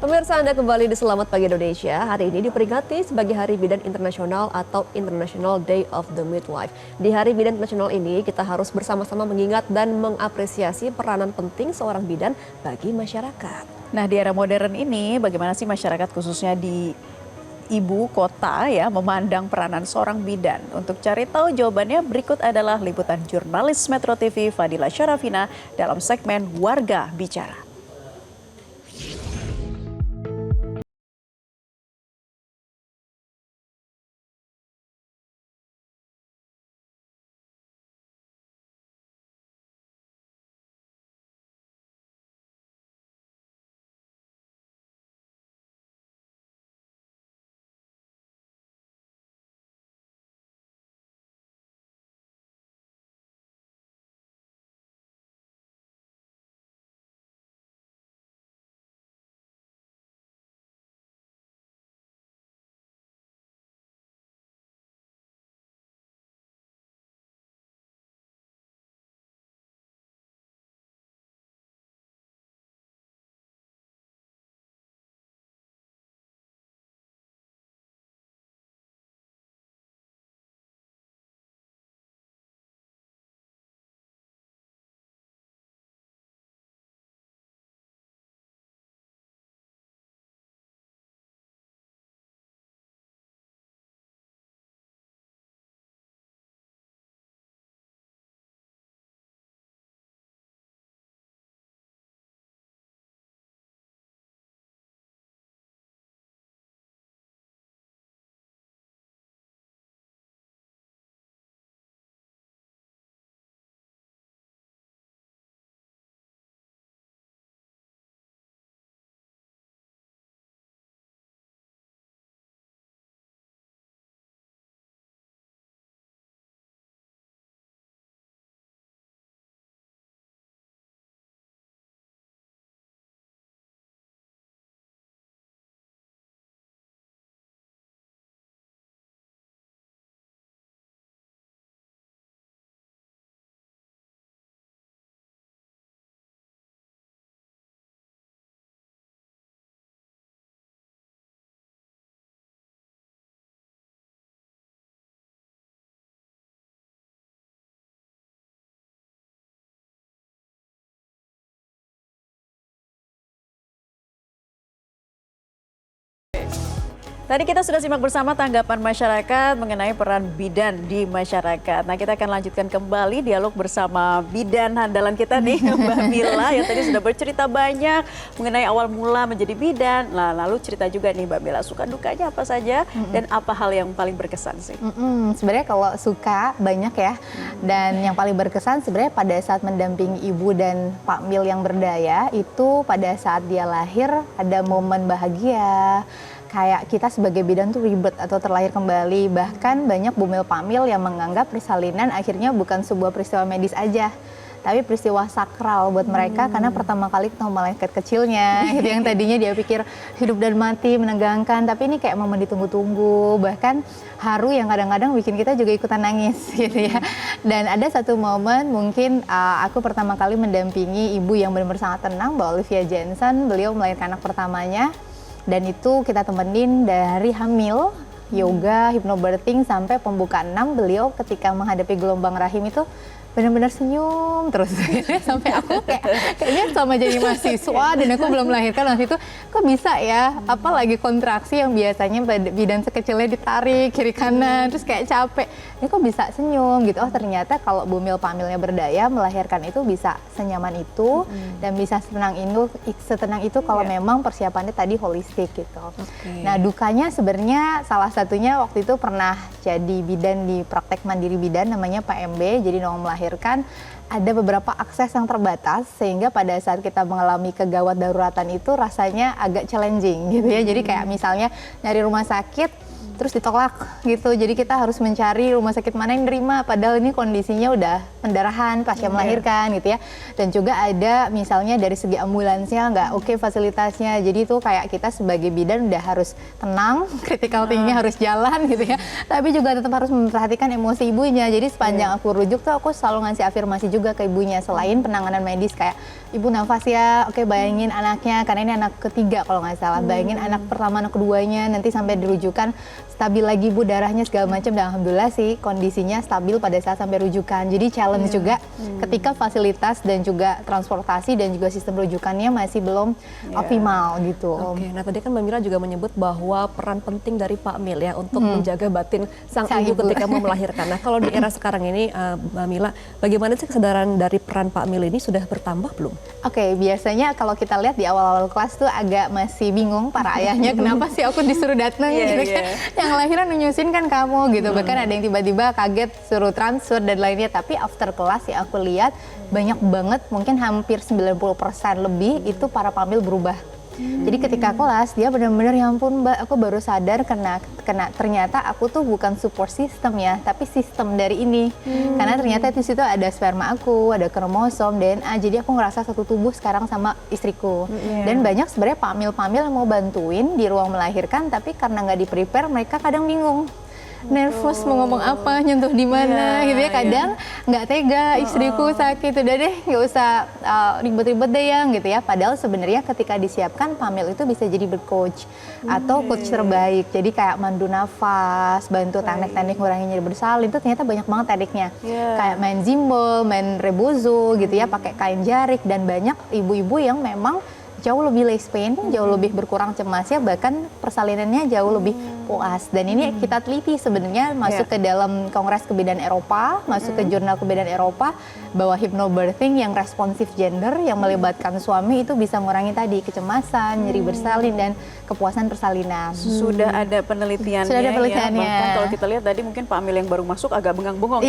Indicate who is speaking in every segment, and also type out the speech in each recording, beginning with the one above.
Speaker 1: Pemirsa, Anda kembali di Selamat Pagi Indonesia. Hari ini diperingati sebagai Hari Bidan Internasional atau International Day of the Midwife. Di Hari Bidan Nasional ini, kita harus bersama-sama mengingat dan mengapresiasi peranan penting seorang bidan bagi masyarakat.
Speaker 2: Nah, di era modern ini, bagaimana sih masyarakat khususnya di ibu kota ya memandang peranan seorang bidan? Untuk cari tahu jawabannya, berikut adalah liputan jurnalis Metro TV Fadila Syarafina dalam segmen Warga Bicara. Tadi kita sudah simak bersama tanggapan masyarakat mengenai peran bidan di masyarakat. Nah, kita akan lanjutkan kembali dialog bersama bidan andalan kita nih, Mbak Mila, yang tadi sudah bercerita banyak mengenai awal mula menjadi bidan. Nah, lalu cerita juga nih Mbak Mila, suka dukanya apa saja dan apa hal yang paling berkesan sih?
Speaker 3: Sebenarnya kalau suka banyak ya, dan yang paling berkesan sebenarnya pada saat mendampingi ibu dan Pak Mil yang berdaya, itu pada saat dia lahir ada momen bahagia. Kayak kita sebagai bidan tuh ribet atau terlahir kembali. Bahkan banyak bumil pamil yang menganggap persalinan akhirnya bukan sebuah peristiwa medis aja, tapi peristiwa sakral buat mereka karena pertama kali ketemu malaikat kecilnya gitu, yang tadinya dia pikir hidup dan mati menegangkan, tapi ini kayak momen ditunggu-tunggu, bahkan haru yang kadang-kadang bikin kita juga ikutan nangis gitu ya. Dan ada satu momen mungkin aku pertama kali mendampingi ibu yang benar-benar sangat tenang, Mbak Olivia Jensen. Beliau melahirkan anak pertamanya. Dan itu kita temenin dari hamil, yoga, hypnobirthing sampai pembukaan 6. Beliau ketika menghadapi gelombang rahim itu benar-benar senyum terus sampai aku kayaknya sama jadi mahasiswa dan aku belum melahirkan waktu itu, kok bisa ya, apalagi kontraksi yang biasanya bidan sekecilnya ditarik kiri kanan terus kayak capek, ini kok bisa senyum gitu. Oh ternyata kalau bumil pamilnya berdaya melahirkan itu bisa senyaman itu dan bisa setenang itu kalau memang persiapannya tadi holistik gitu. Nah dukanya sebenarnya salah satunya waktu itu pernah jadi bidan di praktek mandiri bidan namanya PMB, jadi mau melahirkan ada beberapa akses yang terbatas sehingga pada saat kita mengalami kegawat daruratan itu rasanya agak challenging gitu ya. Jadi kayak misalnya dari rumah sakit terus ditolak gitu. Jadi kita harus mencari rumah sakit mana yang nerima, padahal ini kondisinya udah pendarahan pasca melahirkan gitu ya. Dan juga ada misalnya dari segi ambulansnya nggak oke fasilitasnya. Jadi itu kayak kita sebagai bidan udah harus tenang, critical thinkingnya harus jalan gitu ya. Tapi juga tetap harus memperhatikan emosi ibunya. Jadi sepanjang aku rujuk tuh aku selalu ngasih afirmasi juga ke ibunya selain penanganan medis kayak ibu nafas ya, oke bayangin anaknya, karena ini anak ketiga kalau nggak salah, bayangin anak pertama, anak keduanya, nanti sampai dirujukan stabil lagi bu darahnya segala macam, dan alhamdulillah sih kondisinya stabil pada saat sampai rujukan. Jadi challenge juga ketika fasilitas dan juga transportasi dan juga sistem rujukannya masih belum optimal gitu.
Speaker 1: Oke, nah tadi kan Mbak Mila juga menyebut bahwa peran penting dari Pak Mil ya untuk menjaga batin sang ibu ketika mau melahirkan. Nah kalau di era sekarang ini Mbak Mila, bagaimana sih kesadaran dari peran Pak Mil ini sudah bertambah belum?
Speaker 3: Oke, biasanya kalau kita lihat di awal-awal kelas tuh agak masih bingung para ayahnya, kenapa sih aku disuruh datang gitu kan. Yang lahiran menyusin kan kamu gitu. Bahkan ada yang tiba-tiba kaget suruh transfer dan lainnya. Tapi after kelas ya aku lihat banyak banget, mungkin hampir 90% lebih itu para pamil berubah. Jadi ketika kelas dia benar-benar ya ampun Mbak, aku baru sadar kena ternyata aku tuh bukan support system ya, tapi sistem dari ini. Karena ternyata di situ ada sperma aku, ada kromosom, DNA. Jadi aku ngerasa satu tubuh sekarang sama istriku. Dan banyak sebenarnya pamil-pamil yang mau bantuin di ruang melahirkan, tapi karena nggak di-prepare mereka kadang bingung. Nervous mau ngomong apa, nyentuh di mana gitu ya, kadang nggak tega, istriku sakit, udah deh nggak usah ribet-ribet deh yang gitu ya. Padahal sebenarnya ketika disiapkan pamil itu bisa jadi bercoach atau coach terbaik. Jadi kayak mandu nafas, bantu teknik-teknik ngurangi nyeri bersalin, itu ternyata banyak banget tekniknya. Kayak main zimbel, main rebozo gitu ya, pakai kain jarik, dan banyak ibu-ibu yang memang jauh lebih less pain, jauh lebih berkurang cemasnya, bahkan persalinannya jauh lebih puas. Dan ini kita teliti sebenarnya masuk ke dalam Kongres Kebidanan Eropa, masuk ke Jurnal Kebidanan Eropa, bahwa hypnobirthing yang responsif gender yang melibatkan suami itu bisa mengurangi tadi kecemasan, nyeri bersalin, dan kepuasan persalinan.
Speaker 2: Sudah ada penelitiannya.
Speaker 3: Sudah ada penelitiannya.
Speaker 2: Ya, bahkan kalau kita lihat tadi mungkin Pak Amil yang baru masuk agak bengang-bengong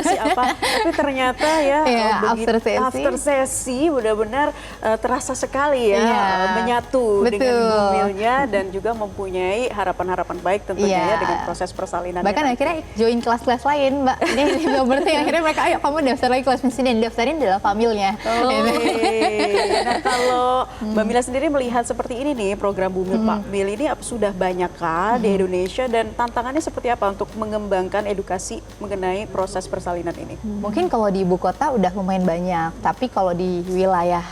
Speaker 2: siapa, tapi ternyata ya after sesi benar-benar terasa sekali ya menyatu dengan Ibu Milnya dan juga mempunyai harapan-harapan baik tentunya ya dengan proses persalinan.
Speaker 3: Bahkan akhirnya join kelas-kelas lain Mbak. Ini berarti akhirnya mereka ayo kamu daftar lagi kelas mesin, dan daftarin dalam familnya.
Speaker 2: Nah kalau Mbak Mila sendiri melihat seperti ini nih program Bumil Pak Mil ini sudah banyakkah di Indonesia, dan tantangannya seperti apa untuk mengembangkan edukasi mengenai proses persalinan ini?
Speaker 3: Mungkin kalau di ibu kota udah lumayan banyak, tapi kalau di wilayah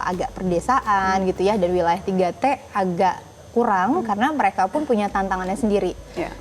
Speaker 3: agak perdesaan gitu ya, dan wilayah 3T agak kurang karena mereka pun punya tantangannya sendiri.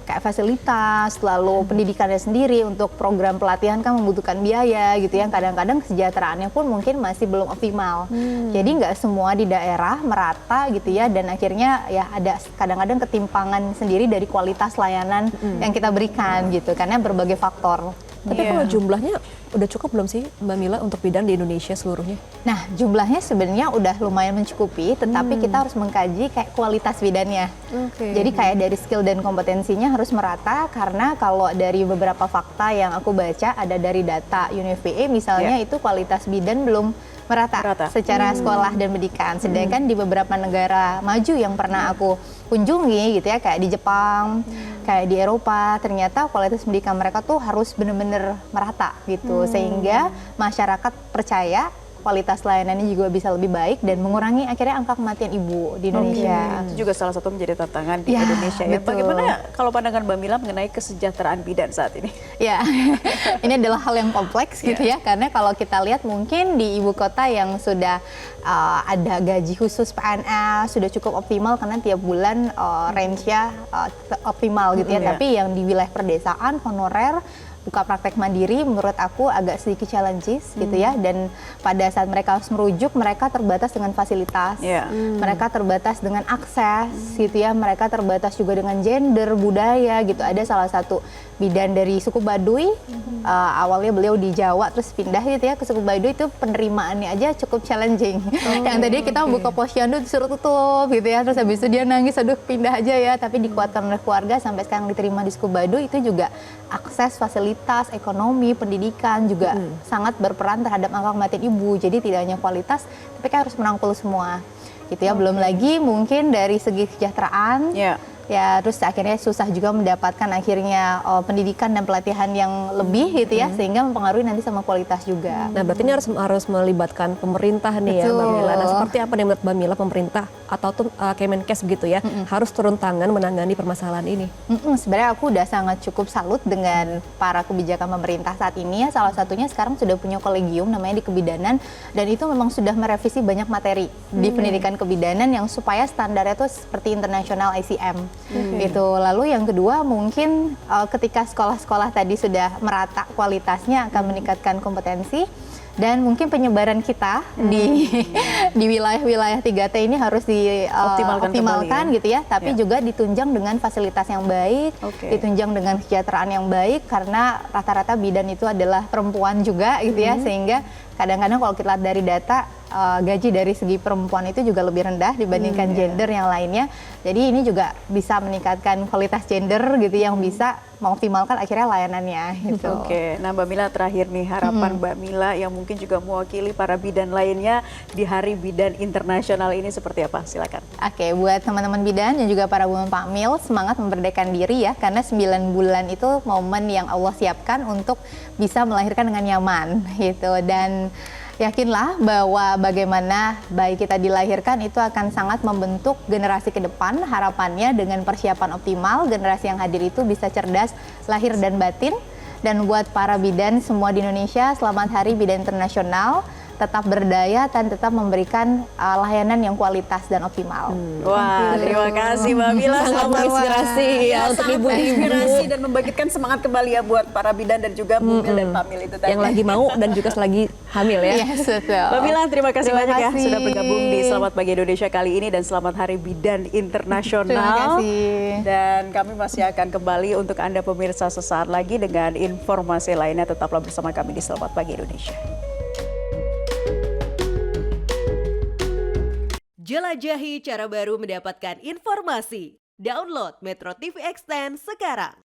Speaker 3: Kayak fasilitas, lalu pendidikannya sendiri, untuk program pelatihan kan membutuhkan biaya gitu ya. Kadang-kadang kesejahteraannya pun mungkin masih belum optimal. Jadi nggak semua di daerah merata gitu ya, dan akhirnya ya ada kadang-kadang ketimpangan sendiri dari kualitas layanan yang kita berikan gitu, karena berbagai faktor.
Speaker 1: Tapi kalau jumlahnya udah cukup belum sih Mbak Mila untuk bidan di Indonesia seluruhnya?
Speaker 3: Nah, jumlahnya sebenarnya udah lumayan mencukupi, tetapi kita harus mengkaji kayak kualitas bidannya. Jadi kayak dari skill dan kompetensinya harus merata, karena kalau dari beberapa fakta yang aku baca, ada dari data UNFPA misalnya, itu kualitas bidan belum merata secara sekolah dan pendidikan. Sedangkan di beberapa negara maju yang pernah aku kunjungi gitu ya, kayak di Jepang, kayak di Eropa, ternyata kualitas pendidikan mereka tuh harus benar-benar merata gitu, sehingga masyarakat percaya kualitas layanannya juga bisa lebih baik dan mengurangi akhirnya angka kematian ibu di Indonesia.
Speaker 2: Itu juga salah satu menjadi tantangan di Indonesia ya. Bagaimana kalau pandangan Mbak Mila mengenai kesejahteraan bidan saat ini?
Speaker 3: Ya, ini adalah hal yang kompleks gitu ya, karena kalau kita lihat mungkin di ibu kota yang sudah ada gaji khusus PNS sudah cukup optimal karena tiap bulan range-nya optimal gitu ya. Tapi yang di wilayah perdesaan honorer buka praktek mandiri menurut aku agak sedikit challenges gitu ya, dan pada saat mereka harus merujuk mereka terbatas dengan fasilitas, mereka terbatas dengan akses gitu ya, mereka terbatas juga dengan gender, budaya gitu. Ada salah satu bidan dari suku Baduy, awalnya beliau di Jawa terus pindah gitu ya ke suku Baduy, itu penerimaannya aja cukup challenging. Yang tadi kita buka posyandu disuruh tutup gitu ya, terus habis itu dia nangis, aduh pindah aja ya, tapi dikuatkan oleh keluarga sampai sekarang diterima di suku Baduy. Itu juga akses fasilitas, ekonomi, pendidikan juga sangat berperan terhadap angka kematian ibu. Jadi tidak hanya kualitas, tapi kan harus merangkul semua gitu ya. Belum lagi mungkin dari segi kesejahteraan, ya terus akhirnya susah juga mendapatkan akhirnya pendidikan dan pelatihan yang lebih gitu ya, sehingga mempengaruhi nanti sama kualitas juga.
Speaker 1: Nah, berarti ini harus melibatkan pemerintah nih ya,
Speaker 3: Betul.
Speaker 1: Mbak Mila. Nah, seperti apa nih menurut Mbak Mila pemerintah atau Kemenkes begitu ya, harus turun tangan menangani permasalahan ini?
Speaker 3: Sebenarnya aku udah sangat cukup salut dengan para kebijakan pemerintah saat ini ya. Salah satunya sekarang sudah punya kolegium namanya di kebidanan, dan itu memang sudah merevisi banyak materi di pendidikan kebidanan yang supaya standarnya tuh seperti internasional ICM. Itu. Lalu yang kedua mungkin ketika sekolah-sekolah tadi sudah merata kualitasnya akan meningkatkan kompetensi, dan mungkin penyebaran kita di wilayah-wilayah 3T ini harus dioptimalkan gitu ya, tapi juga ditunjang dengan fasilitas yang baik, ditunjang dengan kesejahteraan yang baik, karena rata-rata bidan itu adalah perempuan juga gitu ya, sehingga kadang-kadang kalau kita lihat dari data gaji dari segi perempuan itu juga lebih rendah dibandingkan gender yang lainnya. Jadi ini juga bisa meningkatkan kualitas gender gitu yang bisa mengoptimalkan akhirnya layanannya gitu.
Speaker 2: Oke, nah Mbak Mila terakhir nih harapan Mbak Mila yang mungkin juga mewakili para bidan lainnya di Hari Bidan Internasional ini seperti apa? Silakan.
Speaker 3: Oke, buat teman-teman bidan dan juga para women Pakmil, semangat memerdekakan diri ya, karena 9 bulan itu momen yang Allah siapkan untuk bisa melahirkan dengan nyaman gitu. Dan yakinlah bahwa bagaimana bayi kita dilahirkan itu akan sangat membentuk generasi ke depan. Harapannya dengan persiapan optimal, generasi yang hadir itu bisa cerdas lahir dan batin. Dan buat para bidan semua di Indonesia, selamat Hari Bidan Internasional. Tetap berdaya dan tetap memberikan layanan yang kualitas dan optimal.
Speaker 2: Wah, terima kasih Mbak Mila.
Speaker 1: Sangat inspirasi ya untuk ibu-ibu
Speaker 2: Inspirasi dan membangkitkan semangat kembali ya buat para bidan dan juga Bumil dan Pamil itu tadi.
Speaker 1: yang lagi mau dan juga selagi hamil ya.
Speaker 3: Yes, betul.
Speaker 2: Mbak Mila, terima kasih
Speaker 3: Terima
Speaker 2: banyak ya
Speaker 3: kasih.
Speaker 2: sudah bergabung di Selamat Pagi Indonesia kali ini dan Selamat Hari Bidan Internasional.
Speaker 3: Terima kasih.
Speaker 2: Dan kami masih akan kembali untuk Anda pemirsa sesaat lagi dengan informasi lainnya. Tetaplah bersama kami di Selamat Pagi Indonesia.
Speaker 4: Jelajahi cara baru mendapatkan informasi. Download Metro TV Extend sekarang.